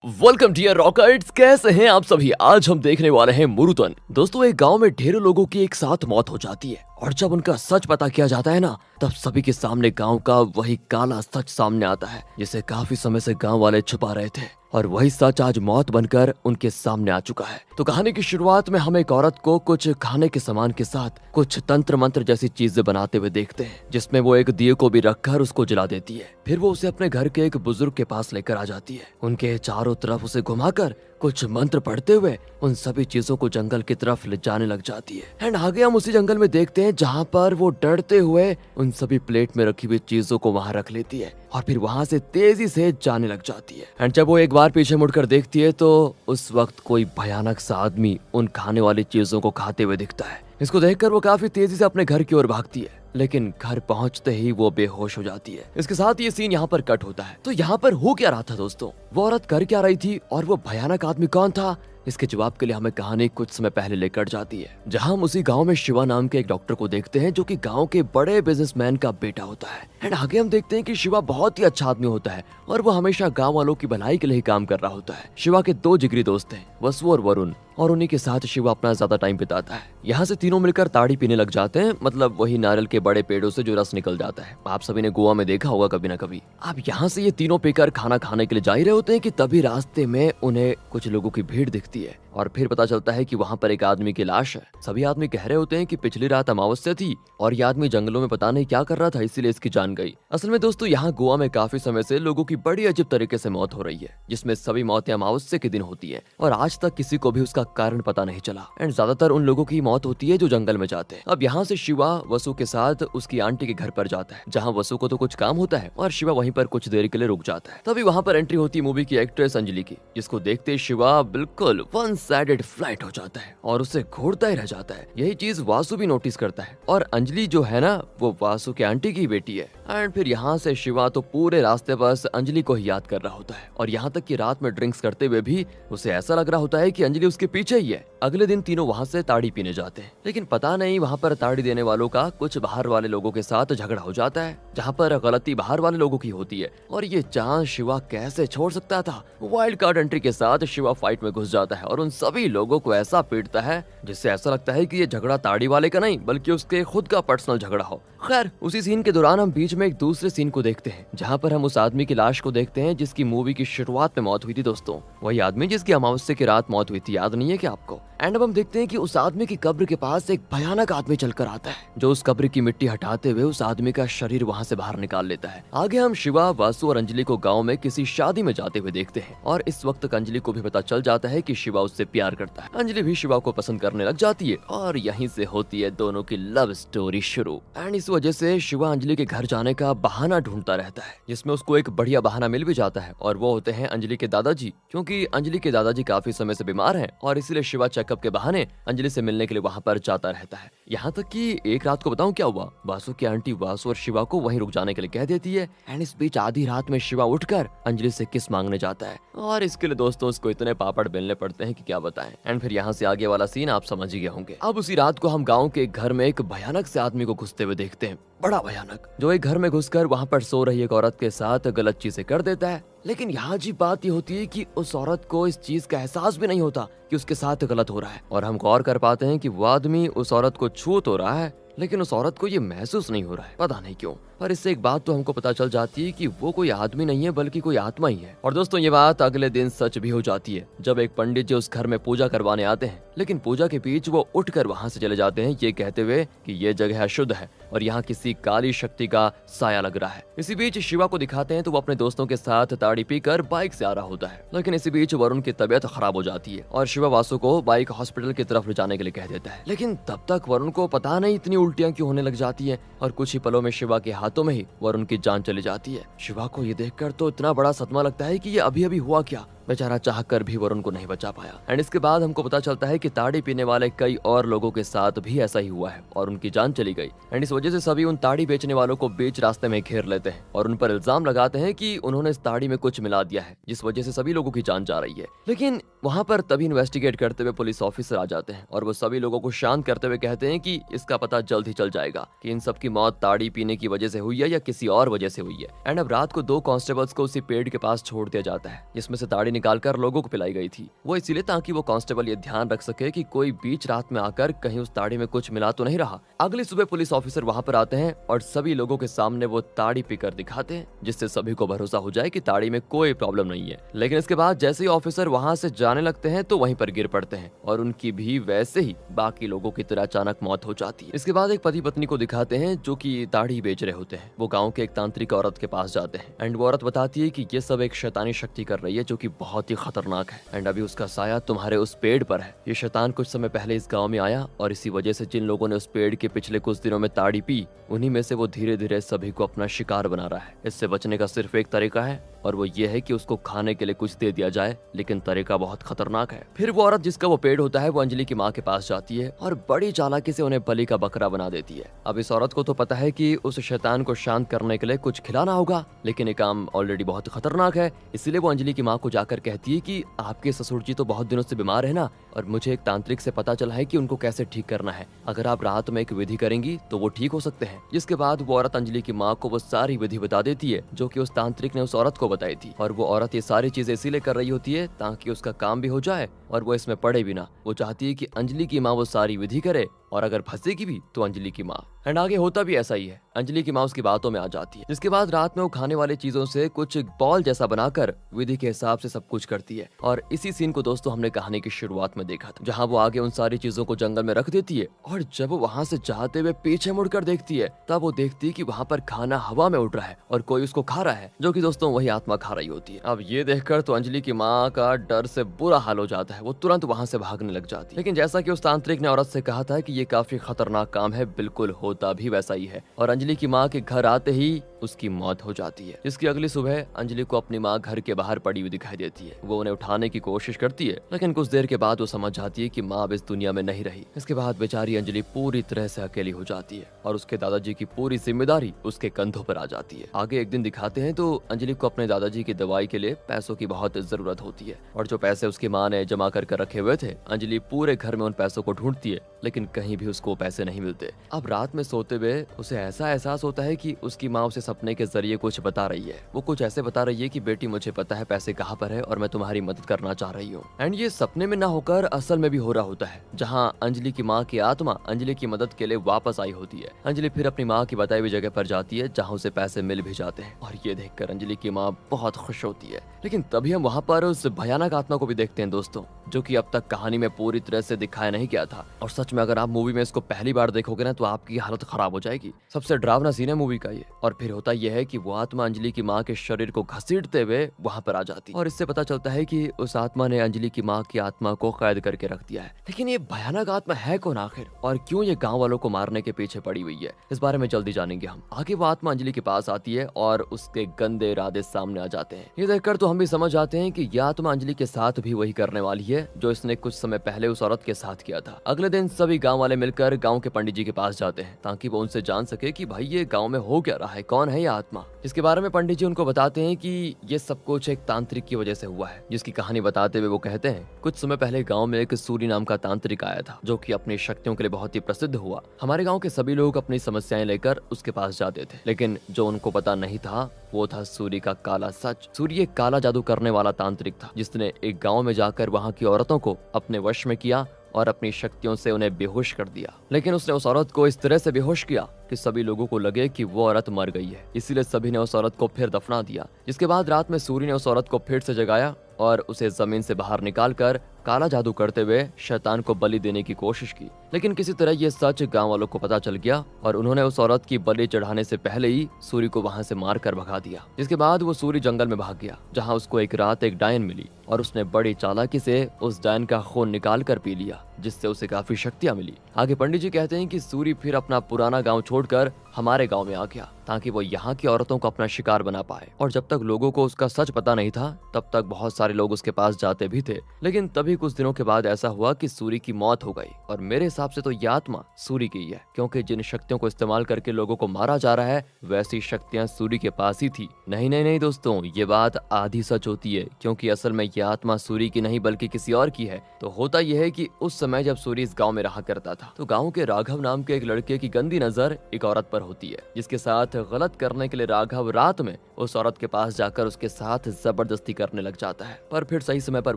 Welcome dear rockets, कैसे हैं आप सभी। आज हम देखने वाले हैं मुरुतन। दोस्तों, एक गांव में ढेरों लोगों की एक साथ मौत हो जाती है और जब उनका सच पता किया जाता है ना, तब सभी के सामने गांव का वही काला सच सामने आता है जिसे काफी समय से गांव वाले छुपा रहे थे। और वही सच आज मौत बनकर उनके सामने आ चुका है। तो कहानी की शुरुआत में हम एक औरत को कुछ खाने के सामान के साथ कुछ तंत्र मंत्र जैसी चीजें बनाते हुए देखते हैं, जिसमें वो एक दिए को भी रखकर उसको जला देती है। फिर वो उसे अपने घर के एक बुजुर्ग के पास लेकर आ जाती है। उनके चारों तरफ उसे घुमाकर कुछ मंत्र पढ़ते हुए उन सभी चीजों को जंगल की तरफ ले जाने लग जाती है। एंड आगे हम उसी जंगल में देखते हैं जहाँ पर वो डरते हुए उन सभी प्लेट में रखी हुई चीजों को वहाँ रख लेती है और फिर वहाँ से तेजी से जाने लग जाती है। एंड जब वो एक बार पीछे मुड़कर देखती है तो उस वक्त कोई भयानक सा आदमी उन खाने वाली चीजों को खाते हुए दिखता है। इसको देखकर वो काफी तेजी से अपने घर की ओर भागती है, लेकिन घर पहुंचते ही वो बेहोश हो जाती है। इसके साथ ये सीन यहाँ पर कट होता है। तो यहाँ पर हो क्या रहा था दोस्तों, वो औरत कर क्या रही थी और वो भयानक आदमी कौन था, इसके जवाब के लिए हमें कहानी कुछ समय पहले लेकर जाती है, जहां हम उसी गांव में शिवा नाम के एक डॉक्टर को देखते हैं जो कि गांव के बड़े बिजनेसमैन का बेटा होता है। एंड आगे हम देखते हैं कि शिवा बहुत ही अच्छा आदमी होता है और वो हमेशा गांव वालों की भलाई के लिए काम कर रहा होता है। शिवा के दो जिगरी दोस्त हैं, वसु और वरुण, और उन्हीं के साथ शिवा अपना ज्यादा टाइम बिताता है। यहाँ से तीनों मिलकर ताड़ी पीने लग जाते हैं, मतलब वही नारियल के बड़े पेड़ों से जो रस निकल जाता है। आप सभी ने गोवा में देखा होगा कभी ना कभी। अब यहाँ से ये तीनों पीकर खाना खाने के लिए जा ही रहे होते हैं कि तभी रास्ते में उन्हें कुछ लोगों की भीड़ दिखती है और फिर पता चलता है कि वहाँ पर एक आदमी की लाश है। सभी आदमी कह रहे होते हैं कि पिछली रात अमावस्या थी और ये आदमी जंगलों में पता नहीं क्या कर रहा था, इसीलिए इसकी जान गई। असल में दोस्तों, यहाँ गोवा में काफी समय से लोगों की बड़ी अजीब तरीके से मौत हो रही है, जिसमें सभी मौतें अमावस्या के दिन होती है और आज तक किसी को भी उसका कारण पता नहीं चला। एंड ज्यादातर उन लोगों की मौत होती है जो जंगल में जाते हैं। अब यहाँ से शिवा वसु के साथ उसकी आंटी के घर पर जाता है, जहाँ वसु को तो कुछ काम होता है और शिवा वहीं पर कुछ देर के लिए रुक जाता है। तभी वहाँ पर एंट्री होती है मूवी की एक्ट्रेस अंजलि की, जिसको देखते शिवा बिल्कुल वन साइडेड फ्लाइट हो जाता है और उसे घूरता ही रह जाता है। यही चीज वासु भी नोटिस करता है और अंजलि जो है ना, वो वासु के आंटी की बेटी है। एंड फिर यहाँ से शिवा तो पूरे रास्ते बस अंजलि को ही याद कर रहा होता है और यहाँ तक कि रात में ड्रिंक्स करते हुए भी उसे ऐसा लग रहा होता है कि अंजलि उसके पीछे ही है। अगले दिन तीनों वहाँ से ताड़ी पीने जाते हैं, लेकिन पता नहीं वहाँ पर ताड़ी देने वालों का कुछ बाहर वाले लोगों के साथ झगड़ा हो जाता है, जहाँ पर गलती बाहर वाले लोगों की होती है और ये चांस शिवा कैसे छोड़ सकता था। वाइल्ड कार्ड एंट्री के साथ शिवा फाइट में घुस जाता है और उन सभी लोगों को ऐसा पीटता है जिससे ऐसा लगता है कि ये झगड़ा ताड़ी वाले का नहीं बल्कि उसके खुद का पर्सनल झगड़ा हो। खैर, उसी सीन के दौरान हम बीच में एक दूसरे सीन को देखते हैं, जहाँ पर हम उस आदमी की लाश को देखते हैं जिसकी मूवी की शुरुआत में मौत हुई थी दोस्तों। वही आदमी जिसकी अमावस्या की रात मौत हुई थी, याद नहीं है क्या आपको। एंड अब हम देखते हैं कि उस आदमी की कब्र के पास एक भयानक आदमी चलकर आता है, जो उस कब्र की मिट्टी हटाते हुए उस आदमी का शरीर वहाँ से बाहर निकाल लेता है। आगे हम शिवा, वासु और अंजलि को गाँव में किसी शादी में जाते हुए देखते हैं और इस वक्त तक अंजलि को भी पता चल जाता है कि शिवा उससे प्यार करता है। अंजलि भी शिवा को पसंद करने लग जाती है और यहीं से होती है दोनों की लव स्टोरी शुरू। एंड इस वजह से शिवा अंजलि के घर जाने का बहाना ढूंढता रहता है, जिसमें उसको एक बढ़िया बहाना मिल भी जाता है और वो होते हैं अंजलि के दादाजी, क्योंकि अंजलि के दादाजी काफी समय से बीमार हैं और इसीलिए शिवा चेकअप के बहाने अंजलि से मिलने के लिए वहाँ पर जाता रहता है। यहाँ तक कि एक रात को बताऊं क्या हुआ, वासु की आंटी वासु और शिवा को वहीं रुक जाने के लिए कह देती है। एंड इस बीच आधी रात में शिवा उठकर अंजलि से किस मांगने जाता है और इसके लिए दोस्तों उसको इतने पापड़ बेलने पड़ते हैं कि क्या बताएं। एंड फिर यहाँ से आगे वाला सीन आप समझ ही गए होंगे। अब उसी रात को हम गाँव के घर में एक भयानक से आदमी को घुसते हुए देखते हैं, बड़ा भयानक, जो एक घर में घुसकर वहाँ पर सो रही एक औरत के साथ गलत चीजें कर देता है। लेकिन यहाँ अजीब बात ये होती है कि उस औरत को इस चीज का एहसास भी नहीं होता कि उसके साथ गलत हो रहा है और हम गौर कर पाते हैं कि वो आदमी उस औरत को छू तो रहा है, लेकिन उस औरत को ये महसूस नहीं हो रहा है, पता नहीं क्यों। पर इससे एक बात तो हमको पता चल जाती है कि वो कोई आदमी नहीं है बल्कि कोई आत्मा ही है। और दोस्तों, ये बात अगले दिन सच भी हो जाती है, जब एक पंडित जी उस घर में पूजा करवाने आते हैं, लेकिन पूजा के बीच वो उठकर वहाँ से चले जाते हैं, ये कहते हुए कि ये जगह अशुद्ध है और यहाँ किसी काली शक्ति का साया लग रहा है। इसी बीच शिवा को दिखाते हैं तो वो अपने दोस्तों के साथ ताड़ी पीकर बाइक से आ रहा होता है, लेकिन इसी बीच वरुण की तबीयत खराब हो जाती है और शिवा वासु को बाइक हॉस्पिटल की तरफ ले जाने के लिए कह देता है। लेकिन तब तक वरुण को पता नहीं इतनी उल्टियां क्यों होने लग जाती है और कुछ ही पलों में शिवा के हाथों में ही वरुण की जान चली जाती है। शिवा को ये देखकर तो इतना बड़ा सदमा लगता है कि ये अभी अभी हुआ क्या, बेचारा चाहकर भी वरुण को नहीं बचा पाया। एंड इसके बाद हमको पता चलता है कि ताड़ी पीने वाले कई और लोगों के साथ भी ऐसा ही हुआ है और उनकी जान चली गई। एंड इस वजह से सभी उन ताड़ी बेचने वालों को बीच रास्ते में घेर लेते हैं और उन पर इल्जाम लगाते हैं कि उन्होंने इस ताड़ी में कुछ मिला दिया है, जिस वजह से सभी लोगों की जान जा रही है। लेकिन वहाँ पर तभी इन्वेस्टिगेट करते हुए पुलिस ऑफिसर आ जाते हैं और वो सभी लोगों को शांत करते हुए कहते हैं कि इसका पता जल्द ही चल जाएगा कि इन सब की मौत ताड़ी पीने की वजह से हुई है या किसी और वजह से हुई है। एंड अब रात को 2 कांस्टेबल्स को उसी पेड़ के पास छोड़ दिया जाता है जिसमें से ताड़ी निकालकर लोगों को पिलाई गई थी। वो इसीलिए ताकि वो कांस्टेबल ये ध्यान रख सके कि कोई बीच रात में आकर कहीं उस ताड़ी में कुछ मिला तो नहीं रहा। अगली सुबह पुलिस ऑफिसर वहाँ पर आते हैं और सभी लोगों के सामने वो ताड़ी पीकर दिखाते हैं, जिससे सभी को भरोसा हो जाए कि ताड़ी में कोई प्रॉब्लम नहीं है। लेकिन इसके बाद जैसे ही ऑफिसर वहाँ से जाने लगते हैं तो वहीं पर गिर पड़ते हैं और उनकी भी वैसे ही बाकी लोगों की तरह अचानक मौत हो जाती है। इसके बाद एक पति पत्नी को दिखाते हैं जो कि ताड़ी बेच रहे होते हैं। वो गाँव के एक तांत्रिक औरत के पास जाते हैं एंड वो औरत बताती है कि ये सब एक शैतानी शक्ति कर रही है जो कि बहुत ही खतरनाक है एंड अभी उसका साया तुम्हारे उस पेड़ पर है। ये शैतान कुछ समय पहले इस गांव में आया और इसी वजह से जिन लोगों ने उस पेड़ के पिछले कुछ दिनों में ताड़ी पी, उन्हीं में से वो धीरे धीरे सभी को अपना शिकार बना रहा है। इससे बचने का सिर्फ एक तरीका है और वो ये है कि उसको खाने के लिए कुछ दे दिया जाए, लेकिन तरीका बहुत खतरनाक है। फिर वो औरत जिसका वो पेड़ होता है वो अंजलि की माँ के पास जाती है और बड़ी चालाकी से उन्हें बलि का बकरा बना देती है। अब इस औरत को तो पता है कि उस शैतान को शांत करने के लिए कुछ खिलाना होगा, लेकिन ये काम ऑलरेडी बहुत खतरनाक है। इसीलिए वो अंजलि की माँ को जाकर कहती है कि आपके ससुर जी तो बहुत दिनों से बीमार है ना, और मुझे एक तांत्रिक से पता चला है कि उनको कैसे ठीक करना है। अगर आप रात में एक विधि करेंगी तो वो ठीक हो सकते हैं। जिसके बाद वो औरत अंजलि की माँ को वो सारी विधि बता देती है जो कि उस तांत्रिक ने उस औरत को बताई थी। और वो औरत ये सारी चीजें इसीलिए कर रही होती है ताकि उसका काम भी हो जाए और वो इसमें पड़े भी ना। वो चाहती है कि अंजलि की माँ वो सारी विधि करे और अगर फंसेगी भी तो अंजलि की माँ। एंड आगे होता भी ऐसा ही है। अंजलि की माँ उसकी बातों में आ जाती है। जिसके बाद रात में वो खाने वाली चीजों से कुछ बॉल जैसा बनाकर विधि के हिसाब से सब कुछ करती है। और इसी सीन को दोस्तों हमने कहानी की शुरुआत में देखा था, जहाँ वो आगे उन सारी चीजों को जंगल में रख देती है और जब वो वहाँ से जाते हुए पीछे मुड़कर देखती है तब वो देखती है कि वहाँ पर खाना हवा में उड़ रहा है और कोई उसको खा रहा है, जो कि दोस्तों वही आत्मा खा रही होती है। अब ये देखकर तो अंजलि की माँ का डर से बुरा हाल हो जाता है। वो तुरंत वहाँ से भागने लग जाती है। लेकिन जैसा कि उस तांत्रिक ने औरत से कहा था कि ये काफी खतरनाक काम है, बिल्कुल होता भी वैसा ही है। और अंजलि की माँ के घर आते ही उसकी मौत हो जाती है। इसकी अगली सुबह अंजलि को अपनी माँ घर के बाहर पड़ी हुई दिखाई देती है। वो उन्हें उठाने की कोशिश करती है, लेकिन कुछ देर के बाद वो समझ जाती है कि माँ अब इस दुनिया में नहीं रही। इसके बाद बेचारी अंजलि पूरी तरह से अकेली हो जाती है और उसके दादाजी की पूरी जिम्मेदारी उसके कंधों पर आ जाती है। आगे एक दिन दिखाते हैं तो अंजलि को अपने दादाजी की दवाई के लिए पैसों की बहुत जरूरत होती है और जो पैसे उसकी माँ ने जमा कर रखे हुए थे, अंजलि पूरे घर में उन पैसों को ढूंढती है, लेकिन कहीं भी उसको पैसे नहीं मिलते। अब रात में सोते हुए उसे ऐसा एहसास होता है कि उसकी माँ उसे सपने के जरिए कुछ बता रही है। वो कुछ ऐसे बता रही है कि बेटी मुझे पता है पैसे कहाँ पर है और मैं तुम्हारी मदद करना चाह रही हूँ। एंड ये सपने में ना होकर असल में भी हो रहा होता है, जहाँ अंजलि की माँ की आत्मा अंजलि की मदद के लिए वापस आई होती है। अंजलि फिर अपनी माँ की बताई हुई जगह पर जाती है जहाँ उसे पैसे मिल भी जाते हैं और ये देखकर अंजलि की माँ बहुत खुश होती है। लेकिन तभी हम वहाँ पर उस भयानक आत्मा को भी देखते हैं दोस्तों, जो कि अब तक कहानी में पूरी तरह से दिखाया नहीं गया था। और सच में अगर आप मूवी में इसको पहली बार देखोगे ना तो आपकी हालत खराब हो जाएगी। सबसे डरावना सीन है मूवी का ये। और फिर होता यह है कि वो आत्मा अंजलि की माँ के शरीर को घसीटते हुए वहाँ पर आ जाती और इससे पता चलता है कि उस आत्मा ने अंजलि की माँ की आत्मा को कैद करके रख दिया है। लेकिन ये भयानक आत्मा है कौन आखिर और क्यों ये गाँव वालों को मारने के पीछे पड़ी हुई है, इस बारे में जल्दी जानेंगे हम। आगे वो आत्मा अंजलि के पास आती है और उसके गंदे इरादे सामने आ जाते हैं। ये देखकर तो हम भी समझ जाते हैं कि यह आत्मा अंजलि के साथ भी वही करने वाली है जो इसने कुछ समय पहले उस औरत के साथ किया था। अगले दिन सभी गाँव वाले मिलकर गाँव के पंडित जी के पास जाते हैं ताकि वो उनसे जान सके कि भाई ये गाँव में हो क्या रहा है, कौन है ये आत्मा। इसके बारे में पंडित जी उनको बताते हैं कि ये सब कुछ एक तांत्रिक की वजह से हुआ है, जिसकी कहानी बताते हुए वो कहते हैं कुछ समय पहले गांव में एक सूरी नाम का तांत्रिक आया था जो कि अपनी शक्तियों के लिए बहुत ही प्रसिद्ध हुआ। हमारे गांव के सभी लोग अपनी समस्याएं लेकर उसके पास जाते थे, लेकिन जो उनको पता नहीं था वो था सूरी का काला सच। सूरी एक काला जादू करने वाला तांत्रिक था जिसने एक गाँव में जाकर वहाँ की औरतों को अपने वश में किया और अपनी शक्तियों से उन्हें बेहोश कर दिया। लेकिन उसने उस औरत को इस तरह से बेहोश किया कि सभी लोगों को लगे कि वो औरत मर गई है, इसीलिए सभी ने उस औरत को फिर दफना दिया। जिसके बाद रात में सूरी ने उस औरत को फिर से जगाया और उसे जमीन से बाहर निकालकर काला जादू करते हुए शैतान को बलि देने की कोशिश की। लेकिन किसी तरह ये सच गांव वालों को पता चल गया और उन्होंने उस औरत की बलि चढ़ाने से पहले ही सूरी को वहां से मार कर भगा दिया। जिसके बाद वो सूरी जंगल में भाग गया, जहां उसको एक रात एक डायन मिली और उसने बड़ी चालाकी से उस डायन का खून निकाल कर पी लिया, जिससे उसे काफी शक्तियां मिली। आगे पंडित जी कहते हैं कि सूरी फिर अपना पुराना गाँव छोड़कर हमारे गाँव में आ गया ताकि वो यहाँ की औरतों को अपना शिकार बना पाए। और जब तक लोगों को उसका सच पता नहीं था तब तक बहुत सारे लोग उसके पास जाते भी थे। लेकिन तभी कुछ दिनों के बाद ऐसा हुआ कि सूरी की मौत हो गई और मेरे हिसाब से तो यह आत्मा सूरी की है, क्योंकि जिन शक्तियों को इस्तेमाल करके लोगों को मारा जा रहा है वैसी शक्तियां सूरी के पास ही थी। नहीं दोस्तों, ये बात आधी सच होती है, क्योंकि असल में यह आत्मा सूरी की नहीं बल्कि किसी और की है। तो होता यह है कि उस समय जब सूरी इस गांव में रहा करता था तो गांव के राघव नाम के एक लड़के की गंदी नजर एक औरत पर होती है, जिसके साथ गलत करने के लिए राघव रात में उस औरत के पास जाकर उसके साथ जबरदस्ती करने लग जाता है। पर फिर सही समय पर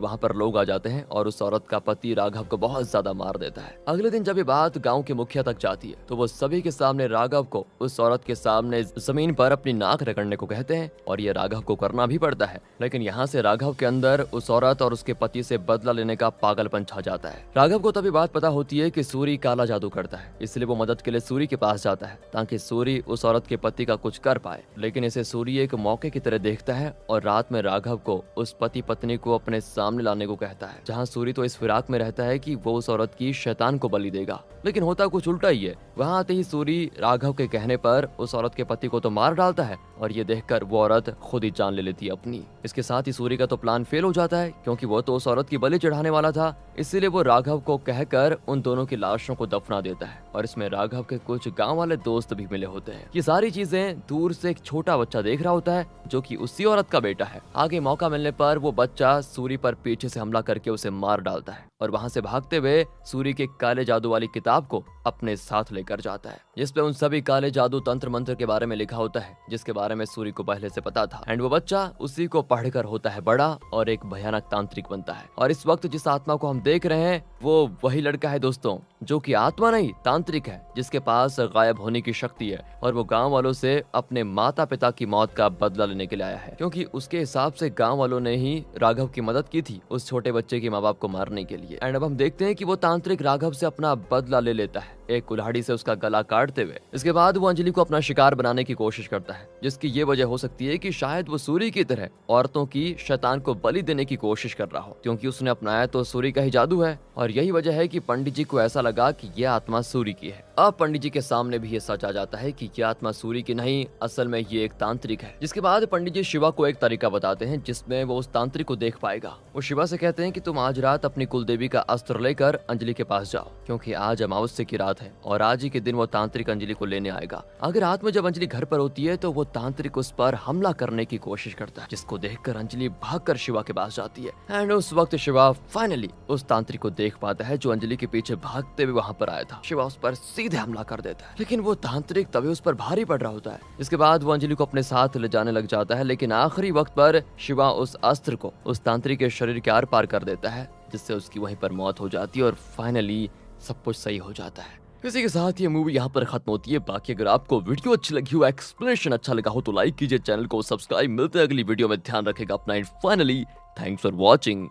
वहाँ पर लोग आ जाते हैं और उस औरत का पति राघव को बहुत ज्यादा मार देता है। अगले दिन जब ये बात गाँव के मुखिया तक जाती है तो वो सभी के सामने राघव को उस औरत के सामने जमीन पर अपनी नाक रगड़ने को कहते हैं और ये राघव को करना भी पड़ता है। लेकिन यहाँ से राघव के अंदर उस औरत और उसके पति से बदला लेने का पागलपन छा जाता है। राघव को तभी बात पता होती है कि सूरी काला जादू करता है, इसलिए वो मदद के लिए सूरी के पास जाता है ताकि सूरी उस औरत के पति का कुछ कर पाए। लेकिन इसे सूरी एक मौके की तरह देखता है और रात में राघव को उस पति पत्नी को अपने सामने लाने को कहता है, जहाँ सूरी तो इस फिराक में रहता है कि वो उस औरत की शैतान को बलि देगा। लेकिन होता कुछ उल्टा ही है। वहाँ आते ही सूरी राघव के कहने पर उस औरत के पति को तो मार डालता है और ये देखकर वो औरत खुद ही जान ले लेती है अपनी। इसके साथ ही सूरी का तो प्लान फेल हो जाता है क्योंकि वो तो उस औरत की बलि चढ़ाने वाला था, इसीलिए वो राघव को कहकर उन दोनों की लाशों को दफना देता है और इसमें राघव के कुछ गांव वाले दोस्त भी मिले होते हैं। ये सारी चीजें दूर से एक छोटा बच्चा देख रहा होता है जो कि उसी औरत का बेटा है। आगे मौका मिलने पर वो बच्चा सूरी पर पीछे से हमला करके उसे मार डालता है और वहां से भागते हुए सूरी के काले जादू वाली किताब को अपने साथ लेकर जाता है, जिसपे उन सभी काले जादू तंत्र मंत्र के बारे में लिखा होता है जिसके बारे में सूरी को पहले से पता था। एंड वो बच्चा उसी को पढ़कर होता है बड़ा और एक भयानक तांत्रिक बनता है। और इस वक्त जिस आत्मा को हम देख रहे हैं वो वही लड़का है दोस्तों, जो कि आत्मा नहीं तांत्रिक है, जिसके पास गायब होने की शक्ति है और वो गांव वालों से अपने माता पिता की मौत का बदला लेने के लिए आया है, क्योंकि उसके हिसाब से गांव वालों ने ही राघव की मदद की थी उस छोटे बच्चे के माँ बाप को मारने के लिए। एंड अब हम देखते हैं कि वो तांत्रिक राघव से अपना बदला ले लेता है एक कुल्हाड़ी से उसका गला काटते हुए। इसके बाद वो अंजलि को अपना शिकार बनाने की कोशिश करता है, जिसकी ये वजह हो सकती है कि शायद वो सूरी की तरह औरतों की शैतान को बलि देने की कोशिश कर रहा हो, क्योंकि उसने अपनाया तो सूरी का ही जादू है। और यही वजह है कि पंडित जी को ऐसा लगा कि यह आत्मा सूरी की है। अब पंडित जी के सामने भी ये सच आ जाता है कि यह आत्मा सूरी की नहीं, असल में ये एक तांत्रिक है। जिसके बाद पंडित जी शिवा को एक तरीका बताते हैं जिसमें वो उस तांत्रिक को देख पाएगा। वो शिवा से कहते हैं कि तुम आज रात अपनी कुलदेवी का अस्त्र लेकर अंजलि के पास जाओ, क्योंकि आज अमावस्या की रात है और आज ही के दिन वो तांत्रिक अंजलि को लेने आएगा। अगर रात में जब अंजलि घर पर होती है तो वो तांत्रिक उस पर हमला करने की कोशिश करता है, जिसको देखकर अंजलि भागकर शिवा के पास जाती है। एंड उस वक्त शिवा फाइनली उस तांत्रिक को देख पाता है जो अंजलि के पीछे भागते हुए वहां पर आया था। शिवा उस पर सीधे हमला कर देता है, लेकिन वो तांत्रिक तभी उस पर भारी पड़ रहा होता है। इसके बाद वो अंजलि को अपने साथ ले जाने लग जाता है, लेकिन आखिरी वक्त पर शिवा उस अस्त्र को उस तांत्रिक के शरीर के आर पार कर देता है, जिससे उसकी वहीं पर मौत हो जाती है और फाइनली सब कुछ सही हो जाता है। इसी के साथ ये मूवी यहाँ पर खत्म होती है। बाकी अगर आपको वीडियो अच्छी लगी हो, एक्सप्लेनेशन अच्छा लगा हो तो लाइक कीजिए, चैनल को सब्सक्राइब। मिलते हैं अगली वीडियो में, ध्यान रखेगा अपना। Finally thanks for watching.